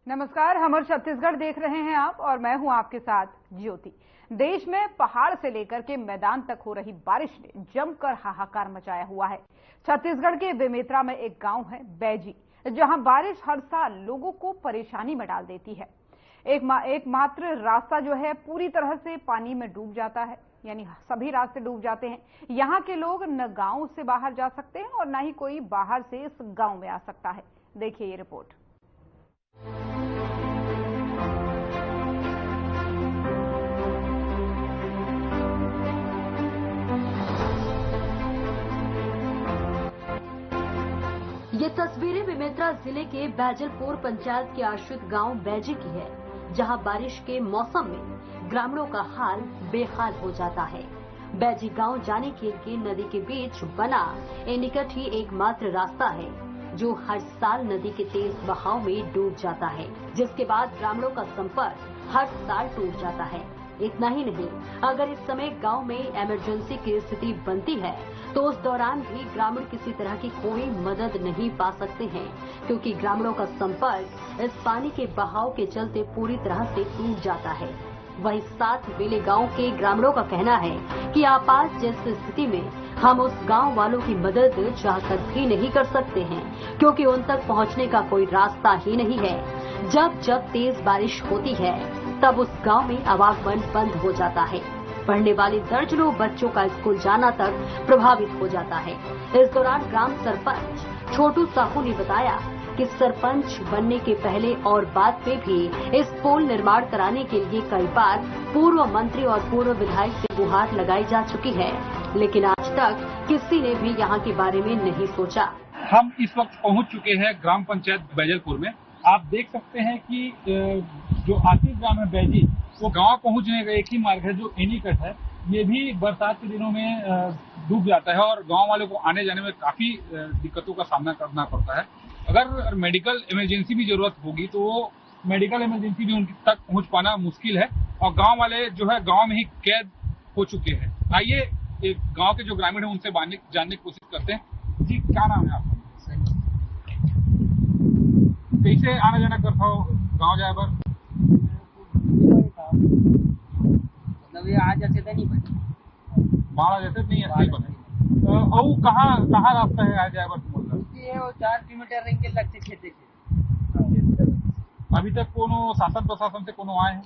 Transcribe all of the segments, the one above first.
नमस्कार, हमर छत्तीसगढ़ देख रहे हैं आप और मैं हूं आपके साथ ज्योति। देश में पहाड़ से लेकर के मैदान तक हो रही बारिश ने जमकर हाहाकार मचाया हुआ है। छत्तीसगढ़ के बेमेतरा में एक गांव है बैजी, जहां बारिश हर साल लोगों को परेशानी में डाल देती है। एकमात्र रास्ता जो है पूरी तरह से पानी में डूब जाता है, यानी सभी रास्ते डूब जाते हैं। यहाँ के लोग न गांव से बाहर जा सकते हैं और न ही कोई बाहर से इस गांव में आ सकता है। देखिए ये रिपोर्ट। ये तस्वीरें बेमेतरा जिले के बैजलपुर पंचायत के आश्रित गांव बैजी की है, जहां बारिश के मौसम में ग्रामीणों का हाल बेहाल हो जाता है। बैजी गांव जाने के लिए नदी के बीच बना निकट ही एकमात्र रास्ता है, जो हर साल नदी के तेज बहाव में डूब जाता है, जिसके बाद ग्रामीणों का संपर्क हर साल टूट जाता है। इतना ही नहीं, अगर इस समय गांव में इमरजेंसी की स्थिति बनती है तो उस दौरान भी ग्रामीण किसी तरह की कोई मदद नहीं पा सकते हैं, क्योंकि ग्रामीणों का संपर्क इस पानी के बहाव के चलते पूरी तरह से टूट जाता है। वहीं साथ मिले गांव के ग्रामीणों का कहना है कि आपात जैसी स्थिति में हम उस गांव वालों की मदद चाहकर भी नहीं कर सकते हैं, क्योंकि उन तक पहुंचने का कोई रास्ता ही नहीं है। जब तेज बारिश होती है तब उस गांव में आवागमन बंद हो जाता है। पढ़ने वाले दर्जनों बच्चों का स्कूल जाना तक प्रभावित हो जाता है। इस दौरान ग्राम सरपंच छोटू साहू ने बताया कि सरपंच बनने के पहले और बाद में भी इस पुल निर्माण कराने के लिए कई बार पूर्व मंत्री और पूर्व विधायक से गुहार लगाई जा चुकी है, लेकिन आज तक किसी ने भी यहाँ के बारे में नहीं सोचा। हम इस वक्त पहुँच चुके हैं ग्राम पंचायत बैजलपुर में। आप देख सकते हैं कि जो आखिरी ग्राम है बैजी, वो गांव पहुंचने का एक ही मार्ग है जो एनीकट है। ये भी बरसात के दिनों में डूब जाता है और गांव वालों को आने जाने में काफी दिक्कतों का सामना करना पड़ता है। अगर मेडिकल इमरजेंसी भी जरूरत होगी तो वो मेडिकल इमरजेंसी भी उनके तक पहुंच पाना मुश्किल है और गांव वाले जो है गांव में ही कैद हो चुके हैं। आइए एक गांव के जो ग्रामीण है उनसे जानने की कोशिश करते हैं। जी, क्या नाम है आपका? कैसे आना जाना करता हो गाँव जाए पर? मतलब ये आ जाते थे नहीं बाढ़ जैसे नहीं है, सही बता। और कहाँ रास्ता है आ जाए पर? ये वो 4 किलोमीटर रेंज के लगते खेते के। अभी तक कोनो शासन प्रशासन से कोनो आए हैं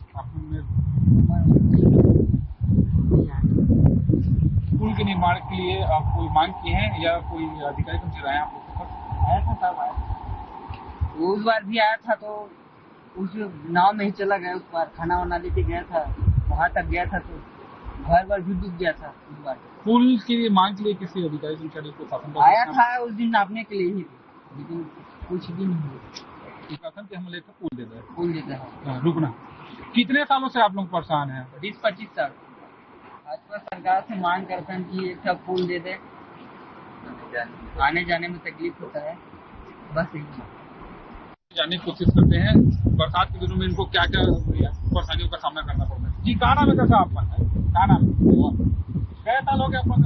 पुल के निर्माण के लिए? आप कोई मांग की है या कोई अधिकारी कर्मचारी आए आप लोग? आया था, सब आया था। उस बार भी आया था तो उस नाव में ही चला गया। उस बार खाना वाना लेके गया था, वहां तक गया था तो घर भी डूब गया था। उस बार पुल के लिए मांग के लिए किसी अधिकारी कर्मचारी को शासन आया था उस दिन नापने के लिए ही, लेकिन कुछ भी नहीं हुआ। शासन के हम लेकर पुल देता है। पुल देता है। रुकना। कितने सालों से आप लोग परेशान हैं? 20-25 साल। भाजपा सरकार से मांग करते हैं कि एक पुल दे दे, आने जाने में तकलीफ होता है, बस यही जानने की कोशिश करते हैं बरसात के दिनों में इनको क्या क्या परेशानियों का सामना करना पड़ता है। जी, कहाँ नाम है कैसा आपका? क्या नाम है? कै साल हो गया अपन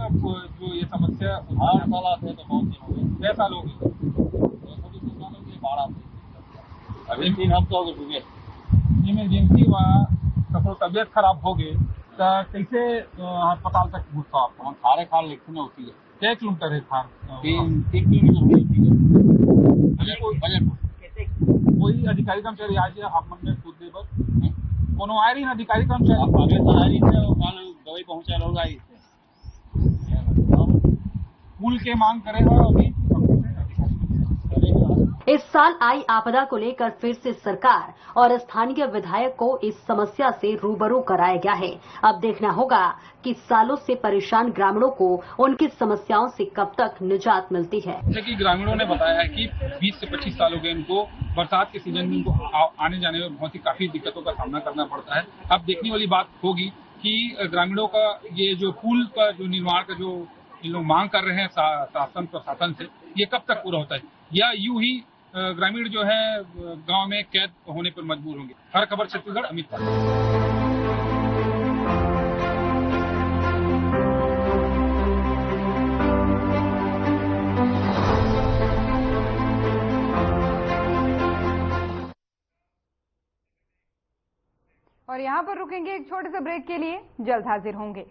जो ये समस्या? 8 साल आते हैं तो बहुत दिन हो गए। कै साल हो गए? 2 साल हो गए बाढ़ आते। अभी 3 हफ्ते हो गए डूबे। इमरजेंसी कपड़ों तबियत खराब हो गए तो कैसे अस्पताल तक पहुँचता आपको? खारे खार लिखते में होती है। क्या किलोमीटर है खार? 3 किलोमीटर होती है। कोई अधिकारी कर्मचारी आज आप मन में खुद दे बस कोनो आ रही ना अधिकारी कर्मचारी दवाई पहुँचा लोग आई पुल के मांग करे हो अभी। इस साल आई आपदा को लेकर फिर से सरकार और स्थानीय विधायक को इस समस्या से रूबरू कराया गया है। अब देखना होगा कि सालों से परेशान ग्रामीणों को उनकी समस्याओं से कब तक निजात मिलती है। जैसे कि ग्रामीणों ने बताया है कि 20 से 25 साल हो गए इनको बरसात के सीजन में इनको आने जाने में बहुत ही काफी दिक्कतों का सामना करना पड़ता है। अब देखने वाली बात होगी कि ग्रामीणों का ये जो पुल का जो निर्माण का जो इन लोग मांग कर रहे हैं शासन प्रशासन से, ये कब तक पूरा होता है या यूं ही ग्रामीण जो है गांव में कैद होने पर मजबूर होंगे। हर खबर छत्तीसगढ़, अमित पाल। और यहाँ पर रुकेंगे एक छोटे से ब्रेक के लिए, जल्द हाजिर होंगे।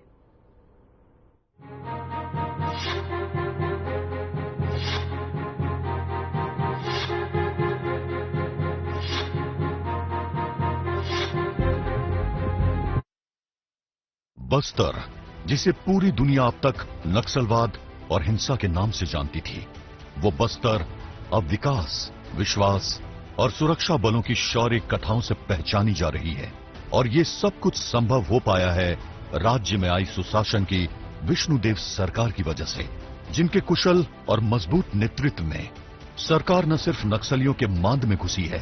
बस्तर, जिसे पूरी दुनिया अब तक नक्सलवाद और हिंसा के नाम से जानती थी, वो बस्तर अब विकास, विश्वास और सुरक्षा बलों की शौर्य कथाओं से पहचानी जा रही है। और ये सब कुछ संभव हो पाया है राज्य में आई सुशासन की विष्णुदेव सरकार की वजह से, जिनके कुशल और मजबूत नेतृत्व में सरकार न सिर्फ नक्सलियों के मांद में घुसी है,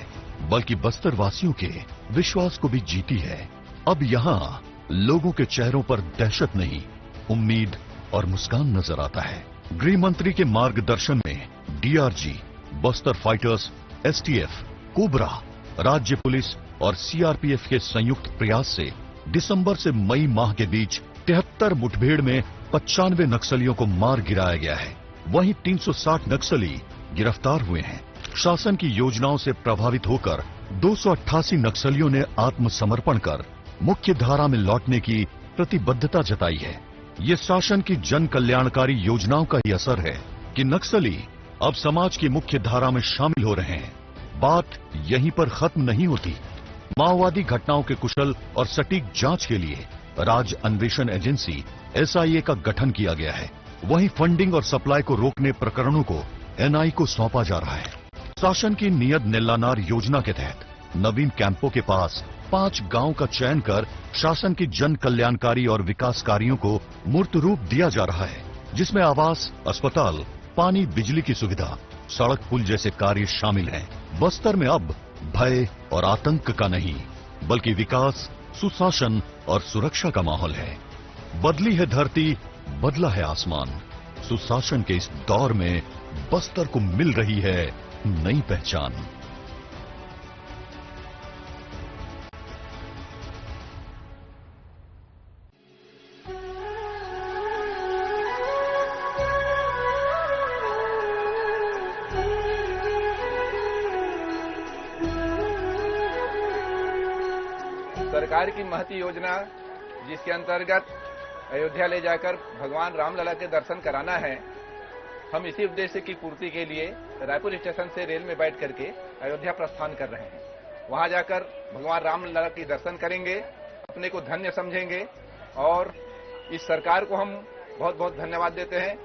बल्कि बस्तर वासियों के विश्वास को भी जीती है। अब यहाँ लोगों के चेहरों पर दहशत नहीं, उम्मीद और मुस्कान नजर आता है। गृह मंत्री के मार्गदर्शन में DRG, Bastar fighters, STF, cobra, राज्य पुलिस और सीआरपीएफ के संयुक्त प्रयास से दिसंबर से मई माह के बीच 73 मुठभेड़ में 95 नक्सलियों को मार गिराया गया है। वहीं 360 नक्सली गिरफ्तार हुए हैं। शासन की योजनाओं से प्रभावित होकर 288 नक्सलियों ने आत्मसमर्पण कर मुख्य धारा में लौटने की प्रतिबद्धता जताई है। ये शासन की जन कल्याणकारी योजनाओं का ही असर है कि नक्सली अब समाज की मुख्य धारा में शामिल हो रहे हैं। बात यहीं पर खत्म नहीं होती। माओवादी घटनाओं के कुशल और सटीक जांच के लिए राज्य अन्वेषण एजेंसी एसआईए का गठन किया गया है। वहीं फंडिंग और सप्लाई को रोकने प्रकरणों को एनआई को सौंपा जा रहा है। शासन की नियत नेल्लानार योजना के तहत नवीन कैंपों के पास 5 गांव का चयन कर शासन की जन कल्याणकारी और विकास कार्यों को मूर्त रूप दिया जा रहा है, जिसमें आवास, अस्पताल, पानी, बिजली की सुविधा, सड़क, पुल जैसे कार्य शामिल हैं। बस्तर में अब भय और आतंक का नहीं, बल्कि विकास, सुशासन और सुरक्षा का माहौल है। बदली है धरती, बदला है आसमान। सुशासन के इस दौर में बस्तर को मिल रही है नई पहचान। सरकार की महती योजना, जिसके अंतर्गत अयोध्या ले जाकर भगवान रामलला के दर्शन कराना है, हम इसी उद्देश्य की पूर्ति के लिए रायपुर स्टेशन से रेल में बैठ करके अयोध्या प्रस्थान कर रहे हैं। वहां जाकर भगवान रामलला के दर्शन करेंगे, अपने को धन्य समझेंगे और इस सरकार को हम बहुत बहुत धन्यवाद देते हैं।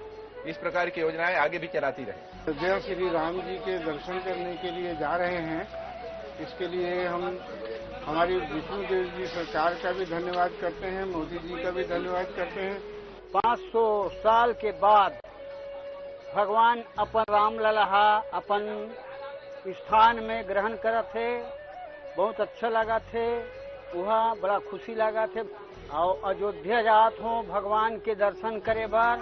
इस प्रकार की योजनाएं आगे भी चलाती रहे। अयोध्या श्री राम जी के दर्शन करने के लिए जा रहे हैं। इसके लिए हम हमारी विष्णुदेव जी सरकार का भी धन्यवाद करते हैं, मोदी जी का भी धन्यवाद करते हैं। 500 साल के बाद भगवान अपन रामलला अपन स्थान में ग्रहण करत थे। बहुत अच्छा लगा थे, वहाँ बड़ा खुशी लगा थे। और अयोध्या जात हो भगवान के दर्शन करे बार,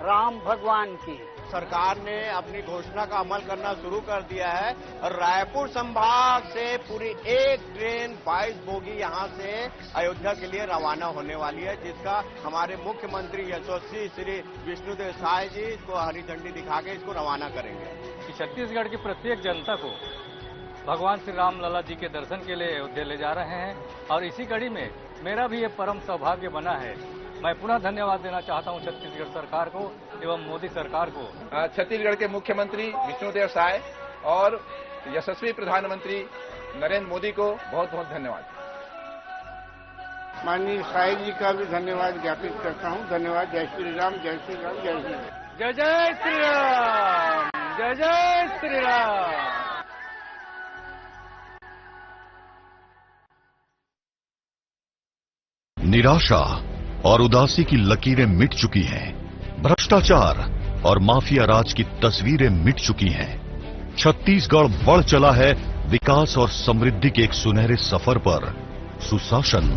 राम भगवान की। सरकार ने अपनी घोषणा का अमल करना शुरू कर दिया है और रायपुर संभाग से पूरी एक ट्रेन 22 बोगी यहां से अयोध्या के लिए रवाना होने वाली है, जिसका हमारे मुख्यमंत्री यशस्वी श्री विष्णुदेव साय जी इसको हरी झंडी दिखा के इसको रवाना करेंगे। छत्तीसगढ़ की प्रत्येक जनता को भगवान श्री रामलला जी के दर्शन के लिए अयोध्या ले जा रहे हैं और इसी कड़ी में मेरा भी ये परम सौभाग्य बना है। मैं पुनः धन्यवाद देना चाहता हूं छत्तीसगढ़ सरकार को एवं मोदी सरकार को। छत्तीसगढ़ के मुख्यमंत्री विष्णुदेव साय और यशस्वी प्रधानमंत्री नरेंद्र मोदी को बहुत बहुत धन्यवाद। माननीय साय जी का भी धन्यवाद ज्ञापित करता हूं। धन्यवाद। जय श्री राम, जय श्री राम, जय श्री राम। जय जय श्री राम, जय जय श्री राम। निराशा और उदासी की लकीरें मिट चुकी हैं। भ्रष्टाचार और माफिया राज की तस्वीरें मिट चुकी हैं। छत्तीसगढ़ बढ़ चला है विकास और समृद्धि के एक सुनहरे सफर पर। सुशासन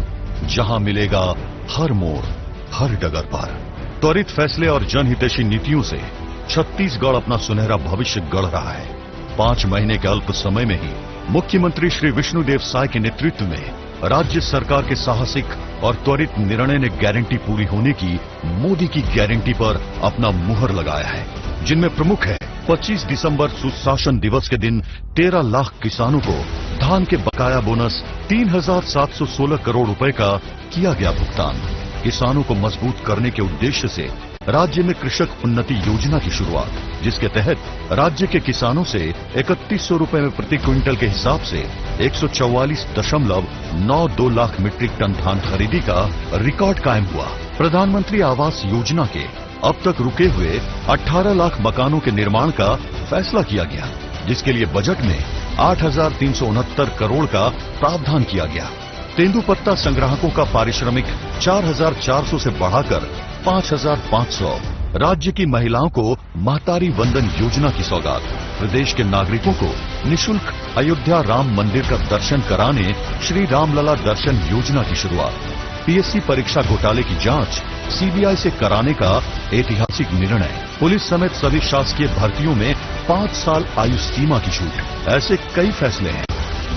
जहां मिलेगा हर मोड़, हर डगर पर। त्वरित फैसले और जनहितैषी नीतियों से छत्तीसगढ़ अपना सुनहरा भविष्य गढ़ रहा है। 5 महीने के अल्प समय में ही मुख्यमंत्री श्री विष्णुदेव साय के नेतृत्व में राज्य सरकार के साहसिक और त्वरित निर्णय ने गारंटी पूरी होने की मोदी की गारंटी पर अपना मुहर लगाया है, जिनमें प्रमुख है 25 दिसंबर सुशासन दिवस के दिन 13 लाख किसानों को धान के बकाया बोनस 3,716 करोड़ रुपए का किया गया भुगतान। किसानों को मजबूत करने के उद्देश्य से राज्य में कृषक उन्नति योजना की शुरुआत, जिसके तहत राज्य के किसानों से 3100 रुपए में प्रति क्विंटल के हिसाब से 144.92 लाख मीट्रिक टन धान खरीदी का रिकॉर्ड कायम हुआ। प्रधानमंत्री आवास योजना के अब तक रुके हुए 18 लाख मकानों के निर्माण का फैसला किया गया, जिसके लिए बजट में 8,369 करोड़ का प्रावधान किया गया। तेंदुपत्ता संग्राहकों का पारिश्रमिक 4,400 से बढ़ाकर 5,500। राज्य की महिलाओं को महतारी वंदन योजना की सौगात। प्रदेश के नागरिकों को निशुल्क अयोध्या राम मंदिर का दर्शन कराने श्री रामलला दर्शन योजना की शुरुआत। पीएससी परीक्षा घोटाले की जांच सीबीआई से कराने का ऐतिहासिक निर्णय। पुलिस समेत सभी शासकीय भर्तियों में 5 साल आयु सीमा की छूट। ऐसे कई फैसले हैं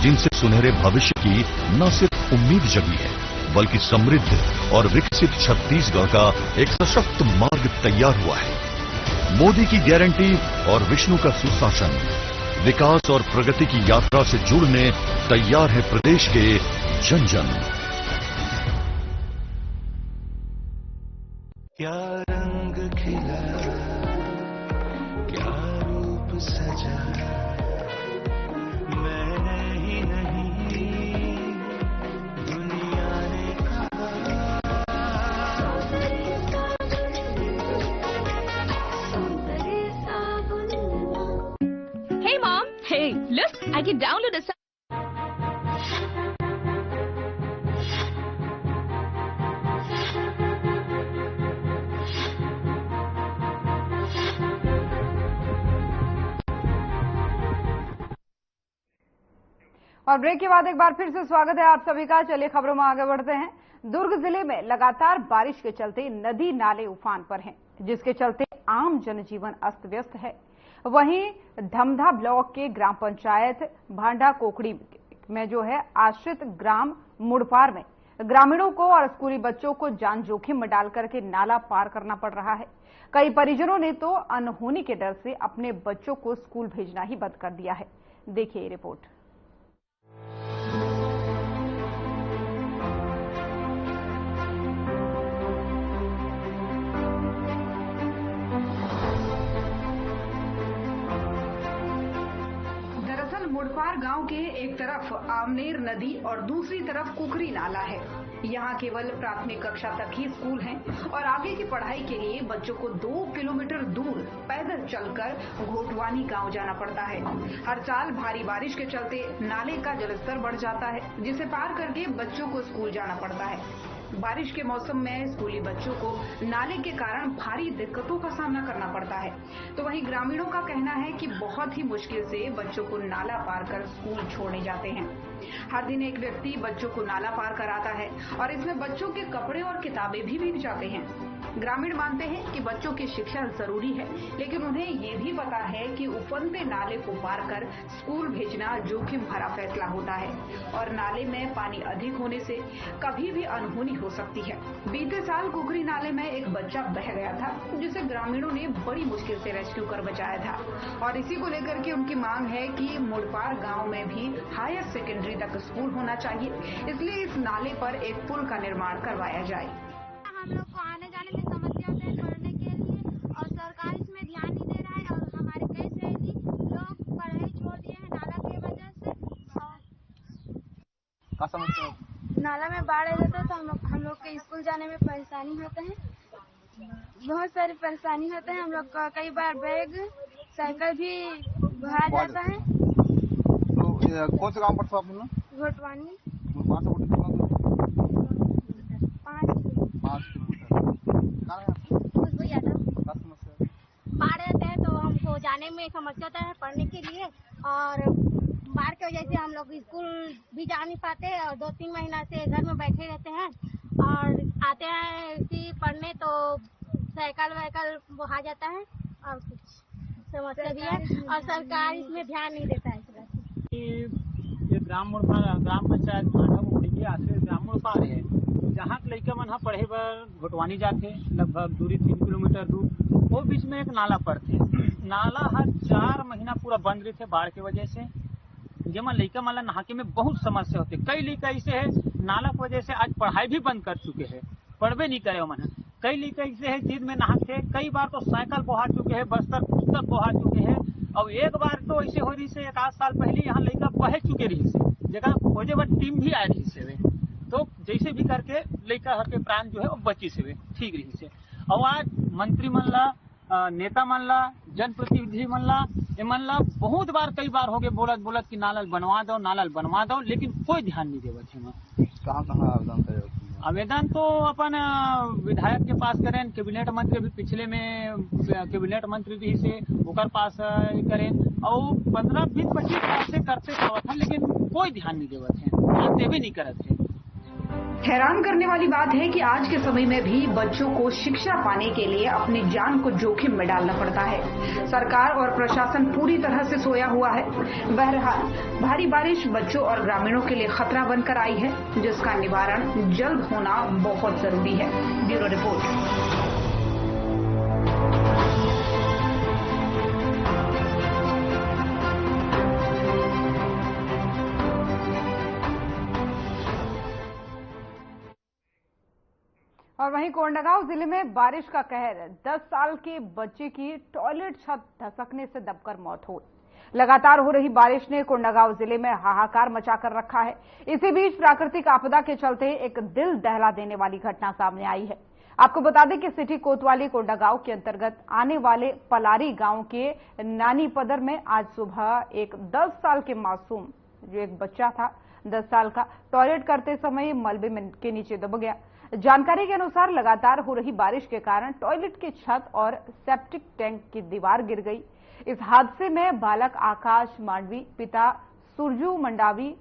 जिनसे सुनहरे भविष्य की न सिर्फ उम्मीद जगी है, बल्कि समृद्ध और विकसित छत्तीसगढ़ का एक सशक्त मार्ग तैयार हुआ है। मोदी की गारंटी और विष्णु का सुशासन, विकास और प्रगति की यात्रा से जुड़ने तैयार है प्रदेश के जन जन। क्या रंग खिला, क्या रूप सजा, मैंने ही नहीं दुनिया ने कहा। Hey mom, hey, look, I can download a और ब्रेक के बाद एक बार फिर से स्वागत है आप सभी का। चलिए खबरों में आगे बढ़ते हैं। दुर्ग जिले में लगातार बारिश के चलते नदी नाले उफान पर हैं, जिसके चलते आम जनजीवन अस्त व्यस्त है। वहीं धमधा ब्लॉक के ग्राम पंचायत भांडा कोकड़ी में जो है आश्रित ग्राम मुड़पार में ग्रामीणों को और स्कूली बच्चों को जान जोखिम में डाल करके नाला पार करना पड़ रहा है। कई परिजनों ने तो अनहोनी के डर से अपने बच्चों को स्कूल भेजना ही बंद कर दिया है। देखिए रिपोर्ट। मुड़पार गांव के एक तरफ आमनेर नदी और दूसरी तरफ कुकरी नाला है। यहाँ केवल प्राथमिक कक्षा तक ही स्कूल हैं और आगे की पढ़ाई के लिए बच्चों को 2 किलोमीटर दूर पैदल चलकर घोटवानी गांव जाना पड़ता है। हर साल भारी बारिश के चलते नाले का जलस्तर बढ़ जाता है, जिसे पार करके बच्चों को स्कूल जाना पड़ता है। बारिश के मौसम में स्कूली बच्चों को नाले के कारण भारी दिक्कतों का सामना करना पड़ता है। तो वहीं ग्रामीणों का कहना है कि बहुत ही मुश्किल से बच्चों को नाला पार कर स्कूल छोड़ने जाते हैं। हर दिन एक व्यक्ति बच्चों को नाला पार कराता है और इसमें बच्चों के कपड़े और किताबें भी भीग जाते हैं। ग्रामीण मानते हैं कि बच्चों की शिक्षा जरूरी है, लेकिन उन्हें ये भी पता है कि उफनते नाले को पार कर स्कूल भेजना जोखिम भरा फैसला होता है और नाले में पानी अधिक होने से कभी भी अनहोनी हो सकती है। बीते साल कुकरी नाले में एक बच्चा बह गया था, जिसे ग्रामीणों ने बड़ी मुश्किल से रेस्क्यू कर बचाया था और इसी को लेकर के उनकी मांग है कि मुड़पार गाँव में भी हायर सेकेंडरी तक स्कूल होना चाहिए, इसलिए इस नाले पर एक पुल का निर्माण करवाया जाए। हम लोग को आने जाने में समस्या होता है पढ़ने के लिए और सरकार इसमें ध्यान नहीं दे रहा है और हमारे कई सहेली लोग पढ़ाई छोड़ दिए हैं नाला की वजह से। क्या समस्या है? नाला में बाढ़ आ जाता है तो हम लोग के स्कूल जाने में परेशानी होता है, बहुत सारी परेशानी होता है। हम लोग का कई बार बैग साइकिल भी बहा जाता है। तो कौन से गाँव पर आप लोग? घोटवानी। 5 किलोमीटर। बाढ़ आते हैं तो हमको जाने में समस्या होता है पढ़ने के लिए और बाढ़ की वजह से हम लोग स्कूल भी जा नहीं पाते और 2-3 महीना से घर में बैठे रहते हैं और आते हैं कि पढ़ने तो साइकिल वाइकल बहा जाता है और कुछ समस्या भी है और सरकार इसमें ध्यान नहीं देता है। ये ग्राम पंचायत भांडा कोकड़ी के आश्रय ग्राम मुड़पार है, जहाँ के लड़का मन पढ़े बर घोटवानी जाते लगभग दूरी 3 किलोमीटर दूर। वो बीच में एक नाला पड़ते, नाला हर 4 महीना पूरा बंद रहते बाढ़ की वजह से। जेमा लइका मन ला नहाके में बहुत समस्या होते। कई लइका ऐसे है नाला की वजह से आज पढ़ाई भी बंद कर चुके हैं, पढ़वे नहीं करे मन। कई लइका ऐसे है जिद में नहाते, कई बार तो साइकिल बहा चुके हैं, बस्तर पुस्तक बहा चुके हैं। और एक बार तो ऐसे हो रही से 1 आध साल पहले यहाँ लइका बहे चुके रही से, जगह खोजे बर टीम भी आ रही से, तो जैसे भी करके लइका के प्राण जो है वो बची से ठीक रही से। और आज मंत्री मन ला, नेता मन ला, जनप्रतिनिधि मन ला, ये मन ला बहुत बार कई बार हो गए बोलत कि नालल बनवा दो, लेकिन कोई ध्यान नहीं देवत है। कहाँ आवेदन तो अपन विधायक के पास करें, कैबिनेट मंत्री भी पिछले में कैबिनेट मंत्री भी से ओकर पास करें, और 15-20-25 साल से करते आवत है, लेकिन कोई ध्यान नहीं देवत है, ध्यान देवे नहीं करत है। हैरान करने वाली बात है कि आज के समय में भी बच्चों को शिक्षा पाने के लिए अपनी जान को जोखिम में डालना पड़ता है। सरकार और प्रशासन पूरी तरह से सोया हुआ है। बहरहाल भारी बारिश बच्चों और ग्रामीणों के लिए खतरा बनकर आई है, जिसका निवारण जल्द होना बहुत जरूरी है। Bureau report. और वहीं कोंडागांव जिले में बारिश का कहर, 10 साल के बच्चे की टॉयलेट छत धसकने से दबकर मौत हो गई। लगातार हो रही बारिश ने कोंडागांव जिले में हाहाकार मचाकर रखा है। इसी बीच प्राकृतिक आपदा के चलते एक दिल दहला देने वाली घटना सामने आई है। आपको बता दें कि सिटी कोतवाली कोंडागांव के अंतर्गत आने वाले पलारी गांव के नानी पदर में आज सुबह एक 10 साल के मासूम, जो एक बच्चा था 10 साल का, टॉयलेट करते समय मलबे के नीचे दब गया। जानकारी के अनुसार लगातार हो रही बारिश के कारण टॉयलेट की छत और सेप्टिक टैंक की दीवार गिर गई। इस हादसे में बालक आकाश मांडवी, पिता सुरजू मंडावी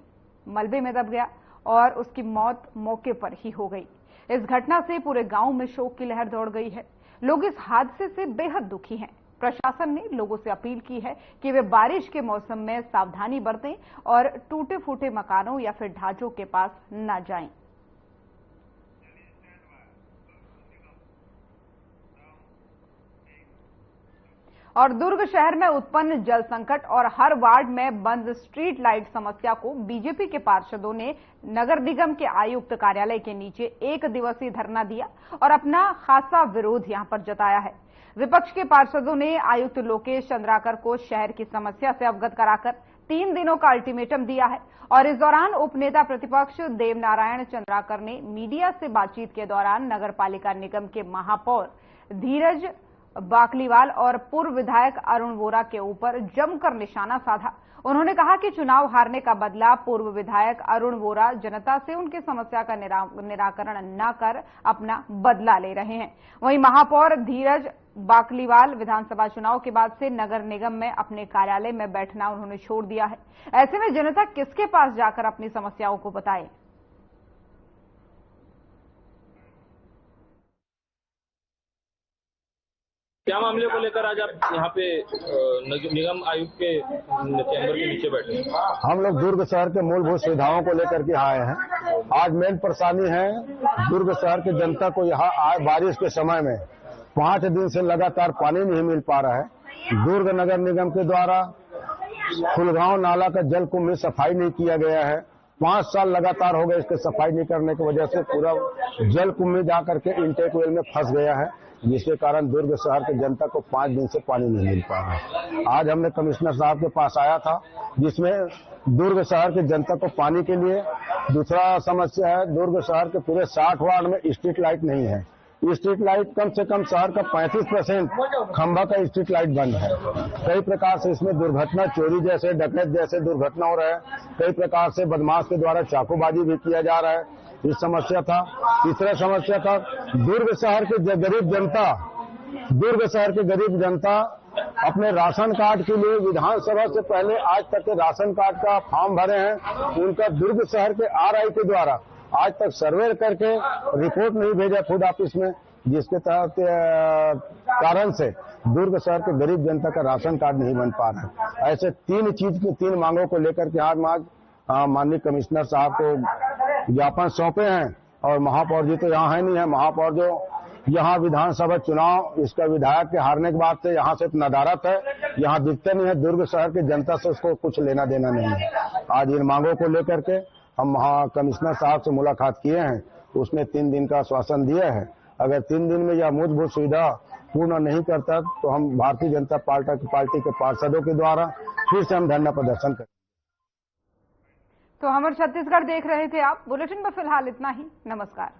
मलबे में दब गया और उसकी मौत मौके पर ही हो गई। इस घटना से पूरे गांव में शोक की लहर दौड़ गई है। लोग इस हादसे से बेहद दुखी हैं। प्रशासन ने लोगों से अपील की है कि वे बारिश के मौसम में सावधानी बरतें और टूटे फूटे मकानों या फिर ढांचों के पास न जाएं। और दुर्ग शहर में उत्पन्न जल संकट और हर वार्ड में बंद स्ट्रीट लाइट समस्या को बीजेपी के पार्षदों ने नगर निगम के आयुक्त कार्यालय के नीचे 1 दिवसीय धरना दिया और अपना खासा विरोध यहां पर जताया है। विपक्ष के पार्षदों ने आयुक्त लोकेश चंद्राकर को शहर की समस्या से अवगत कराकर 3 दिनों का अल्टीमेटम दिया है। और इस दौरान उपनेता प्रतिपक्ष देवनारायण चंद्राकर ने मीडिया से बातचीत के दौरान नगर पालिका निगम के महापौर धीरज बाकलीवाल और पूर्व विधायक अरुण वोरा के ऊपर जमकर निशाना साधा। उन्होंने कहा कि चुनाव हारने का बदला पूर्व विधायक अरुण वोरा जनता से उनकी समस्या का निराकरण न कर अपना बदला ले रहे हैं। वहीं महापौर धीरज बाकलीवाल विधानसभा चुनाव के बाद से नगर निगम में अपने कार्यालय में बैठना उन्होंने छोड़ दिया है। ऐसे में जनता किसके पास जाकर अपनी समस्याओं को बताए? क्या मामले को लेकर आज आप यहाँ पे निगम आयुक्त के चैम्बर के नीचे बैठे हैं? हम लोग दुर्ग शहर के मूलभूत सुविधाओं को लेकर के आए हैं। आज मेन परेशानी है दुर्ग शहर की जनता को यहाँ बारिश के समय में 5 दिन से लगातार पानी नहीं मिल पा रहा है। दुर्ग नगर निगम के द्वारा फुलगांव नाला का जल कुंभ में सफाई नहीं किया गया है। 5 साल लगातार हो गए इसके सफाई नहीं करने की वजह से पूरा जल कुंभ में जाकर के इंटेक वेल में फंस गया है, जिसके कारण दुर्ग शहर की जनता को 5 दिन से पानी नहीं मिल पा रहा है। आज हमने कमिश्नर साहब के पास आया था, जिसमें दुर्ग शहर की जनता को पानी के लिए दूसरा समस्या है, दुर्ग शहर के पूरे 60 वार्ड में स्ट्रीट लाइट नहीं है। स्ट्रीट लाइट कम से कम शहर का 35% खंभा का स्ट्रीट लाइट बंद है। कई प्रकार से इसमें दुर्घटना, चोरी जैसे, डकैत जैसे दुर्घटना हो रहा है। कई प्रकार से बदमाश के द्वारा चाकूबाजी भी किया जा रहा है। इस समस्या था। तीसरा समस्या था दुर्ग शहर के गरीब जनता अपने राशन कार्ड के लिए विधानसभा से पहले आज तक के राशन कार्ड का फॉर्म भरे हैं। उनका दुर्ग शहर के आरआई के द्वारा आज तक सर्वे करके रिपोर्ट नहीं भेजा खुद ऑफिस में, जिसके तहत कारण से दुर्ग शहर के गरीब जनता का राशन कार्ड नहीं बन पा रहा है। ऐसे 3 मांगों को लेकर के आज माननीय कमिश्नर साहब को ज्ञापन सौंपे हैं। और महापौर जी तो यहाँ है नहीं है। महापौर जो यहाँ विधानसभा चुनाव इसका विधायक के हारने के बाद से यहाँ से नदारत है, यहाँ दिखते नहीं है। दुर्ग शहर की जनता से उसको कुछ लेना देना नहीं है। आज इन मांगों को लेकर के हम वहाँ कमिश्नर साहब से मुलाकात किए हैं, उसमें 3 दिन का आश्वासन दिया है। अगर 3 दिन में यह मूलभूत सुविधा पूर्ण नहीं करता तो हम भारतीय जनता पार्टी के पार्षदों के द्वारा फिर से हम धरना प्रदर्शन करेंगे। तो हमर छत्तीसगढ़ देख रहे थे आप। बुलेटिन में फिलहाल इतना ही। नमस्कार।